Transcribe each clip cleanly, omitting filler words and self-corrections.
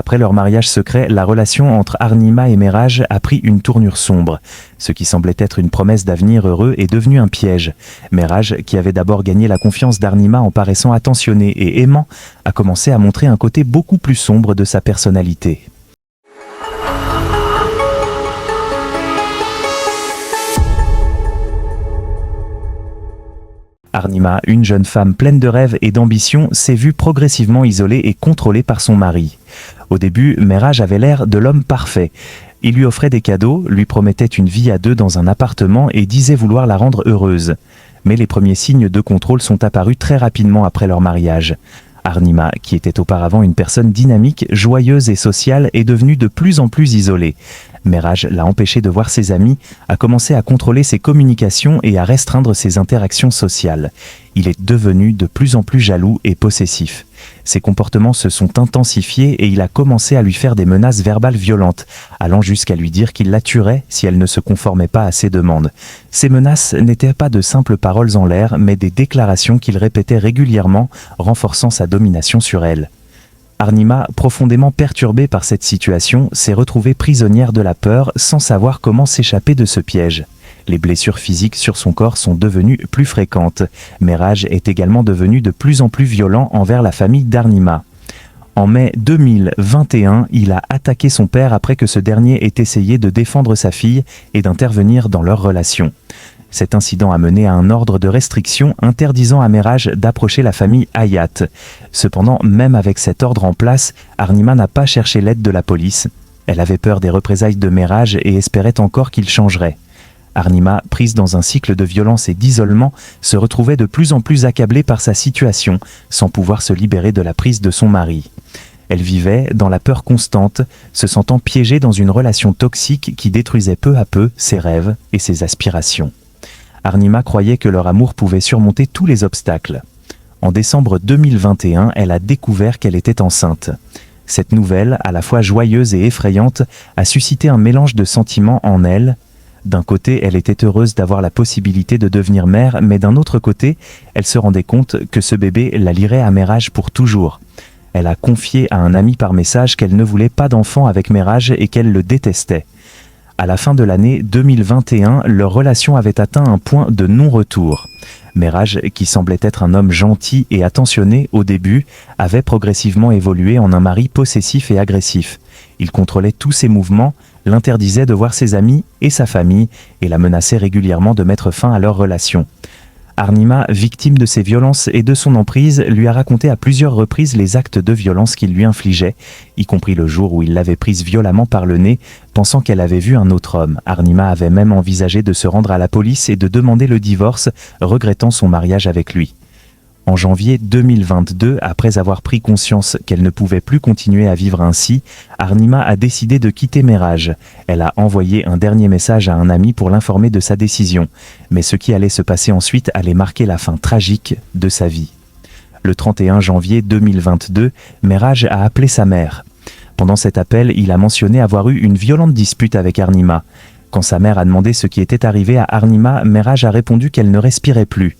Après leur mariage secret, la relation entre Arnima et Mehraj a pris une tournure sombre. Ce qui semblait être une promesse d'avenir heureux est devenu un piège. Mehraj, qui avait d'abord gagné la confiance d'Arnima en paraissant attentionné et aimant, a commencé à montrer un côté beaucoup plus sombre de sa personnalité. Arnima, une jeune femme pleine de rêves et d'ambition, s'est vue progressivement isolée et contrôlée par son mari. Au début, Mehraj avait l'air de l'homme parfait. Il lui offrait des cadeaux, lui promettait une vie à deux dans un appartement et disait vouloir la rendre heureuse. Mais les premiers signes de contrôle sont apparus très rapidement après leur mariage. Arnima, qui était auparavant une personne dynamique, joyeuse et sociale, est devenue de plus en plus isolée. Mehraj l'a empêchée de voir ses amis, a commencé à contrôler ses communications et à restreindre ses interactions sociales. Il est devenu de plus en plus jaloux et possessif. Ses comportements se sont intensifiés et il a commencé à lui faire des menaces verbales violentes, allant jusqu'à lui dire qu'il la tuerait si elle ne se conformait pas à ses demandes. Ces menaces n'étaient pas de simples paroles en l'air, mais des déclarations qu'il répétait régulièrement, renforçant sa domination sur elle. Arnima, profondément perturbée par cette situation, s'est retrouvée prisonnière de la peur sans savoir comment s'échapper de ce piège. Les blessures physiques sur son corps sont devenues plus fréquentes. Mehraj est également devenu de plus en plus violent envers la famille d'Arnima. En mai 2021, il a attaqué son père après que ce dernier ait essayé de défendre sa fille et d'intervenir dans leur relation. Cet incident a mené à un ordre de restriction interdisant à Mehraj d'approcher la famille Hayat. Cependant, même avec cet ordre en place, Arnima n'a pas cherché l'aide de la police. Elle avait peur des représailles de Mehraj et espérait encore qu'il changerait. Arnima, prise dans un cycle de violence et d'isolement, se retrouvait de plus en plus accablée par sa situation, sans pouvoir se libérer de la prise de son mari. Elle vivait dans la peur constante, se sentant piégée dans une relation toxique qui détruisait peu à peu ses rêves et ses aspirations. Arnima croyait que leur amour pouvait surmonter tous les obstacles. En décembre 2021, elle a découvert qu'elle était enceinte. Cette nouvelle, à la fois joyeuse et effrayante, a suscité un mélange de sentiments en elle. D'un côté, elle était heureuse d'avoir la possibilité de devenir mère, mais d'un autre côté, elle se rendait compte que ce bébé la lierait à Mehraj pour toujours. Elle a confié à un ami par message qu'elle ne voulait pas d'enfant avec Mehraj et qu'elle le détestait. À la fin de l'année 2021, leur relation avait atteint un point de non-retour. Mehraj, qui semblait être un homme gentil et attentionné au début, avait progressivement évolué en un mari possessif et agressif. Il contrôlait tous ses mouvements, l'interdisait de voir ses amis et sa famille et la menaçait régulièrement de mettre fin à leur relation. Arnima, victime de ces violences et de son emprise, lui a raconté à plusieurs reprises les actes de violence qu'il lui infligeait, y compris le jour où il l'avait prise violemment par le nez, pensant qu'elle avait vu un autre homme. Arnima avait même envisagé de se rendre à la police et de demander le divorce, regrettant son mariage avec lui. En janvier 2022, après avoir pris conscience qu'elle ne pouvait plus continuer à vivre ainsi, Arnima a décidé de quitter Mehraj. Elle a envoyé un dernier message à un ami pour l'informer de sa décision. Mais ce qui allait se passer ensuite allait marquer la fin tragique de sa vie. Le 31 janvier 2022, Mehraj a appelé sa mère. Pendant cet appel, il a mentionné avoir eu une violente dispute avec Arnima. Quand sa mère a demandé ce qui était arrivé à Arnima, Mehraj a répondu qu'elle ne respirait plus.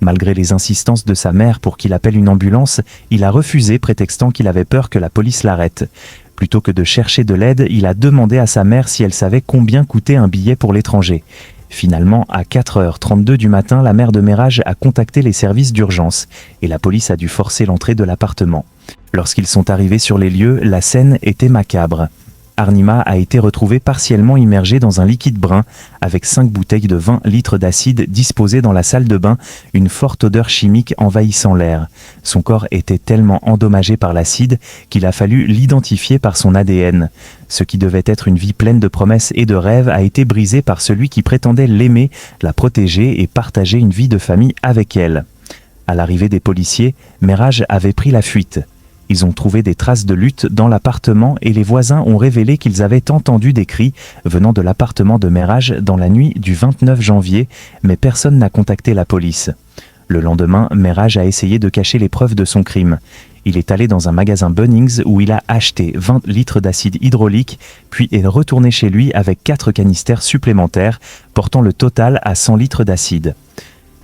Malgré les insistances de sa mère pour qu'il appelle une ambulance, il a refusé prétextant qu'il avait peur que la police l'arrête. Plutôt que de chercher de l'aide, il a demandé à sa mère si elle savait combien coûtait un billet pour l'étranger. Finalement, à 4h32 du matin, la mère de Mehraj a contacté les services d'urgence et la police a dû forcer l'entrée de l'appartement. Lorsqu'ils sont arrivés sur les lieux, la scène était macabre. Arnima a été retrouvée partiellement immergée dans un liquide brun avec 5 bouteilles de 20 litres d'acide disposées dans la salle de bain, une forte odeur chimique envahissant l'air. Son corps était tellement endommagé par l'acide qu'il a fallu l'identifier par son ADN. Ce qui devait être une vie pleine de promesses et de rêves a été brisé par celui qui prétendait l'aimer, la protéger et partager une vie de famille avec elle. À l'arrivée des policiers, Mehraj avait pris la fuite. Ils ont trouvé des traces de lutte dans l'appartement et les voisins ont révélé qu'ils avaient entendu des cris venant de l'appartement de Mehraj dans la nuit du 29 janvier, mais personne n'a contacté la police. Le lendemain, Mehraj a essayé de cacher les preuves de son crime. Il est allé dans un magasin Bunnings où il a acheté 20 litres d'acide hydraulique, puis est retourné chez lui avec 4 canistères supplémentaires, portant le total à 100 litres d'acide.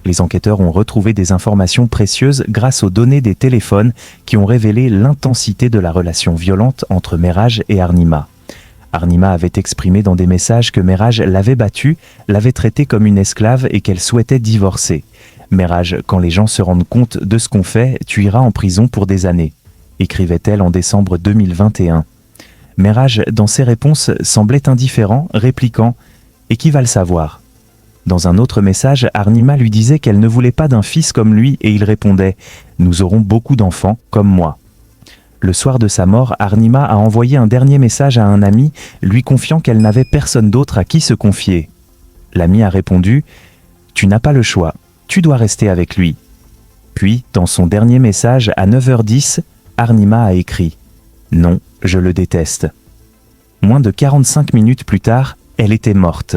Les enquêteurs ont retrouvé des informations précieuses grâce aux données des téléphones qui ont révélé l'intensité de la relation violente entre Mehraj et Arnima. Arnima avait exprimé dans des messages que Mehraj l'avait battue, l'avait traitée comme une esclave et qu'elle souhaitait divorcer. Mehraj, quand les gens se rendent compte de ce qu'on fait, tu iras en prison pour des années, écrivait-elle en décembre 2021. Mehraj, dans ses réponses, semblait indifférent, répliquant « Et qui va le savoir ?» Dans un autre message, Arnima lui disait qu'elle ne voulait pas d'un fils comme lui et il répondait « Nous aurons beaucoup d'enfants comme moi ». Le soir de sa mort, Arnima a envoyé un dernier message à un ami, lui confiant qu'elle n'avait personne d'autre à qui se confier. L'ami a répondu « Tu n'as pas le choix, tu dois rester avec lui ». Puis, dans son dernier message à 9h10, Arnima a écrit « Non, je le déteste ». Moins de 45 minutes plus tard, elle était morte.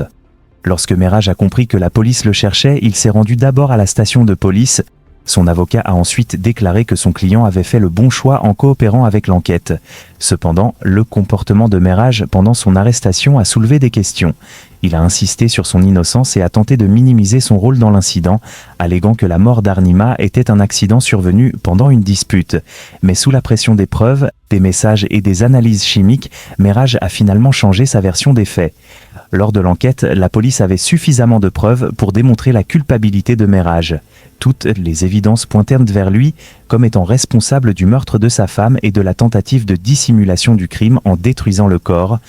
Lorsque Mehraj a compris que la police le cherchait, il s'est rendu d'abord à la station de police. Son avocat a ensuite déclaré que son client avait fait le bon choix en coopérant avec l'enquête. Cependant, le comportement de Mehraj pendant son arrestation a soulevé des questions. Il a insisté sur son innocence et a tenté de minimiser son rôle dans l'incident, alléguant que la mort d'Arnima était un accident survenu pendant une dispute. Mais sous la pression des preuves, des messages et des analyses chimiques, Mehraj a finalement changé sa version des faits. Lors de l'enquête, la police avait suffisamment de preuves pour démontrer la culpabilité de Mehraj. Toutes les évidences pointaient vers lui comme étant responsable du meurtre de sa femme et de la tentative de dissimulation du crime en détruisant le corps.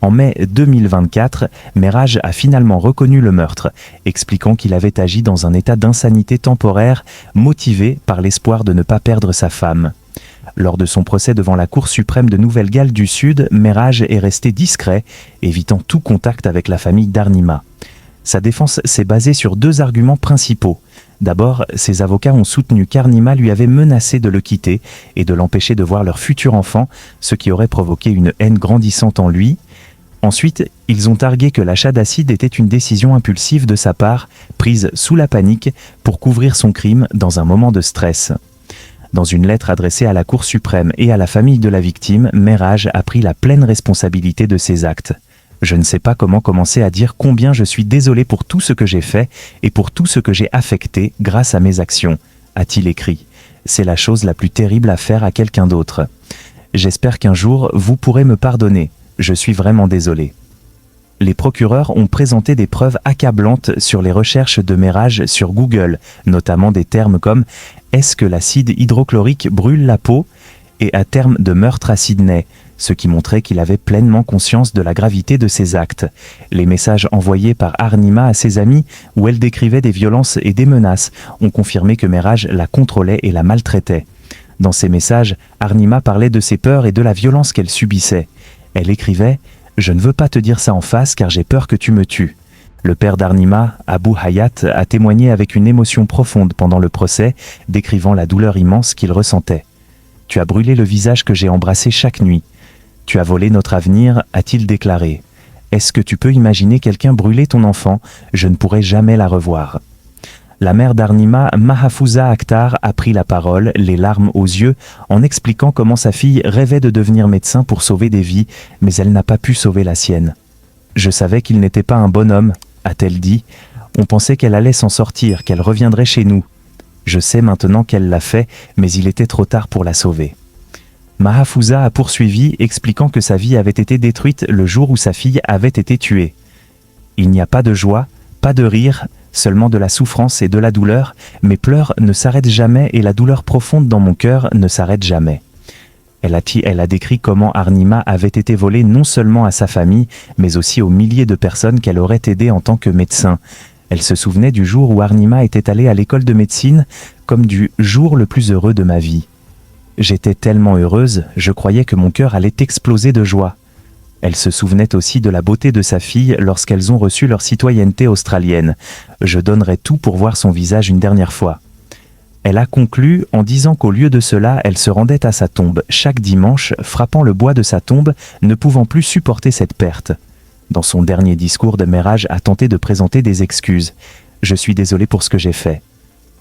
En mai 2024, Mehraj a finalement reconnu le meurtre, expliquant qu'il avait agi dans un état d'insanité temporaire, motivé par l'espoir de ne pas perdre sa femme. Lors de son procès devant la Cour suprême de Nouvelle-Galles du Sud, Mehraj est resté discret, évitant tout contact avec la famille d'Arnima. Sa défense s'est basée sur deux arguments principaux. D'abord, ses avocats ont soutenu qu'Arnima lui avait menacé de le quitter et de l'empêcher de voir leur futur enfant, ce qui aurait provoqué une haine grandissante en lui. Ensuite, ils ont argué que l'achat d'acide était une décision impulsive de sa part, prise sous la panique pour couvrir son crime dans un moment de stress. Dans une lettre adressée à la Cour suprême et à la famille de la victime, Mehraj a pris la pleine responsabilité de ses actes. Je ne sais pas comment commencer à dire combien je suis désolé pour tout ce que j'ai fait et pour tout ce que j'ai affecté grâce à mes actions, a-t-il écrit. C'est la chose la plus terrible à faire à quelqu'un d'autre. J'espère qu'un jour vous pourrez me pardonner. Je suis vraiment désolé. Les procureurs ont présenté des preuves accablantes sur les recherches de Mehraj sur Google, notamment des termes comme « Est-ce que l'acide hydrochlorique brûle la peau ?» et à terme de meurtre à Sydney, ce qui montrait qu'il avait pleinement conscience de la gravité de ses actes. Les messages envoyés par Arnima à ses amis, où elle décrivait des violences et des menaces, ont confirmé que Mehraj la contrôlait et la maltraitait. Dans ces messages, Arnima parlait de ses peurs et de la violence qu'elle subissait. Elle écrivait « Je ne veux pas te dire ça en face car j'ai peur que tu me tues ». Le père d'Arnima, Abu Hayat, a témoigné avec une émotion profonde pendant le procès, décrivant la douleur immense qu'il ressentait. « Tu as brûlé le visage que j'ai embrassé chaque nuit. Tu as volé notre avenir », a-t-il déclaré. « Est-ce que tu peux imaginer quelqu'un brûler ton enfant? Je ne pourrai jamais la revoir. » La mère d'Arnima, Mahfouza Akhtar, a pris la parole, les larmes aux yeux, en expliquant comment sa fille rêvait de devenir médecin pour sauver des vies, mais elle n'a pas pu sauver la sienne. « Je savais qu'il n'était pas un bonhomme », a-t-elle dit. « On pensait qu'elle allait s'en sortir, qu'elle reviendrait chez nous. Je sais maintenant qu'elle l'a fait, mais il était trop tard pour la sauver. » Mahfouza a poursuivi, expliquant que sa vie avait été détruite le jour où sa fille avait été tuée. « Il n'y a pas de joie, pas de rire, seulement de la souffrance et de la douleur. Mes pleurs ne s'arrêtent jamais et la douleur profonde dans mon cœur ne s'arrête jamais. » Elle a décrit comment Arnima avait été volée non seulement à sa famille, mais aussi aux milliers de personnes qu'elle aurait aidées en tant que médecin. Elle se souvenait du jour où Arnima était allée à l'école de médecine comme du jour le plus heureux de ma vie. J'étais tellement heureuse, je croyais que mon cœur allait exploser de joie. Elle se souvenait aussi de la beauté de sa fille lorsqu'elles ont reçu leur citoyenneté australienne. Je donnerais tout pour voir son visage une dernière fois. Elle a conclu en disant qu'au lieu de cela, elle se rendait à sa tombe chaque dimanche, frappant le bois de sa tombe, ne pouvant plus supporter cette perte. Dans son dernier discours, Mehraj a tenté de présenter des excuses. « Je suis désolé pour ce que j'ai fait.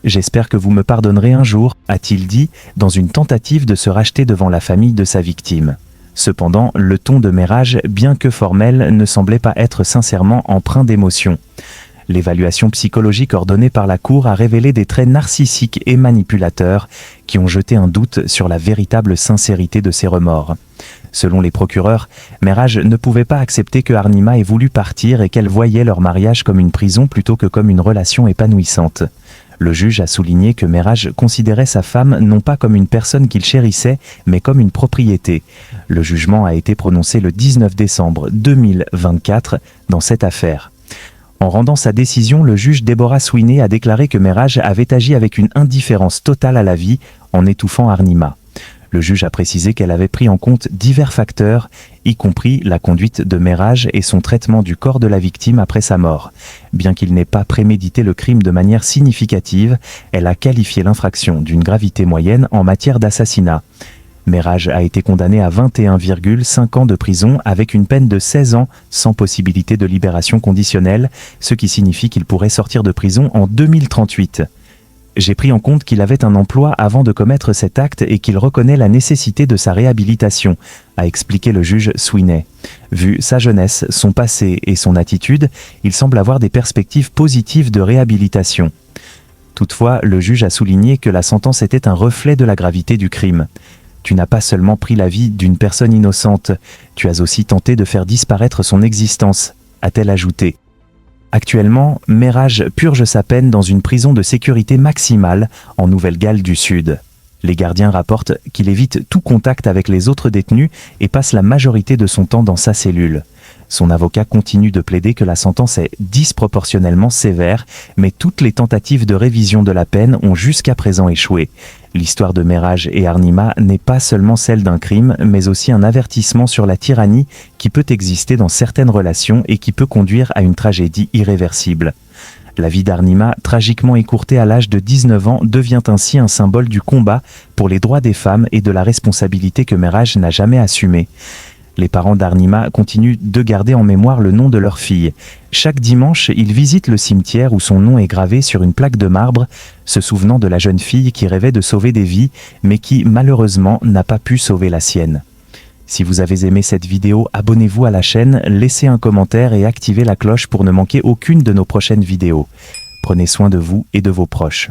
J'espère que vous me pardonnerez un jour », a-t-il dit, dans une tentative de se racheter devant la famille de sa victime. Cependant, le ton de Mehraj, bien que formel, ne semblait pas être sincèrement empreint d'émotion. L'évaluation psychologique ordonnée par la Cour a révélé des traits narcissiques et manipulateurs qui ont jeté un doute sur la véritable sincérité de ses remords. Selon les procureurs, Mehraj ne pouvait pas accepter que Arnima ait voulu partir et qu'elle voyait leur mariage comme une prison plutôt que comme une relation épanouissante. Le juge a souligné que Mehraj considérait sa femme non pas comme une personne qu'il chérissait, mais comme une propriété. Le jugement a été prononcé le 19 décembre 2024 dans cette affaire. En rendant sa décision, le juge Deborah Sweeney a déclaré que Mehraj avait agi avec une indifférence totale à la vie en étouffant Arnima. Le juge a précisé qu'elle avait pris en compte divers facteurs, y compris la conduite de Mehraj et son traitement du corps de la victime après sa mort. Bien qu'il n'ait pas prémédité le crime de manière significative, elle a qualifié l'infraction d'une gravité moyenne en matière d'assassinat. Mehraj a été condamné à 21,5 ans de prison avec une peine de 16 ans sans possibilité de libération conditionnelle, ce qui signifie qu'il pourrait sortir de prison en 2038. J'ai pris en compte qu'il avait un emploi avant de commettre cet acte et qu'il reconnaît la nécessité de sa réhabilitation, a expliqué le juge Sweeney. Vu sa jeunesse, son passé et son attitude, il semble avoir des perspectives positives de réhabilitation. Toutefois, le juge a souligné que la sentence était un reflet de la gravité du crime. Tu n'as pas seulement pris la vie d'une personne innocente, tu as aussi tenté de faire disparaître son existence, a-t-elle ajouté. Actuellement, Mehraj purge sa peine dans une prison de sécurité maximale en Nouvelle-Galles du Sud. Les gardiens rapportent qu'il évite tout contact avec les autres détenus et passe la majorité de son temps dans sa cellule. Son avocat continue de plaider que la sentence est disproportionnellement sévère, mais toutes les tentatives de révision de la peine ont jusqu'à présent échoué. L'histoire de Mehraj et Arnima n'est pas seulement celle d'un crime, mais aussi un avertissement sur la tyrannie qui peut exister dans certaines relations et qui peut conduire à une tragédie irréversible. La vie d'Arnima, tragiquement écourtée à l'âge de 19 ans, devient ainsi un symbole du combat pour les droits des femmes et de la responsabilité que Mehraj n'a jamais assumée. Les parents d'Arnima continuent de garder en mémoire le nom de leur fille. Chaque dimanche, ils visitent le cimetière où son nom est gravé sur une plaque de marbre, se souvenant de la jeune fille qui rêvait de sauver des vies, mais qui, malheureusement, n'a pas pu sauver la sienne. Si vous avez aimé cette vidéo, abonnez-vous à la chaîne, laissez un commentaire et activez la cloche pour ne manquer aucune de nos prochaines vidéos. Prenez soin de vous et de vos proches.